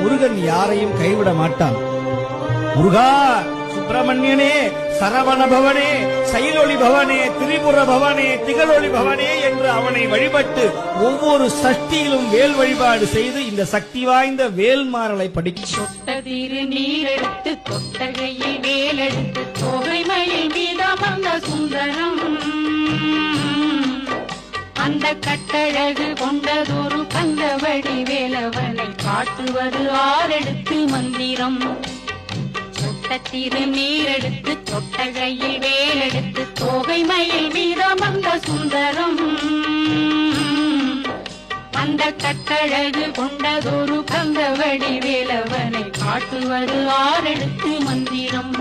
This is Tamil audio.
முருகன் யாரையும் கைவிட மாட்டான். முருகா, சுப்பிரமணியனே, சரவண பவனே, சைலொளி பவனே, திரிபுர பவனே, திகழொளி பவனே என்று அவனை வழிபட்டு ஒவ்வொரு சஷ்டியிலும் வேல் வழிபாடு செய்து இந்த சக்தி வாய்ந்த வேல்மாறலை படிக்கும். சொட்டதிரு நீரெடுத்து கொட்டகையில் வேலெடுத்து தொகைமையில் மீதமந்த சுந்தரம் அந்த கட்டழகு கொண்டதொரு கந்தவடி வேலவனை காட்டுவது ஆரெடுத்து மந்திரம். சொட்டத்திரு நீரெடுத்து கொட்டகையில் வேலெடுத்து தொகைமையில் மீதமந்த சுந்தரம் அந்த கட்டழகு கொண்டதொரு கந்தவடி வேலவனை காட்டுவது ஆரெடுத்து மந்திரம்.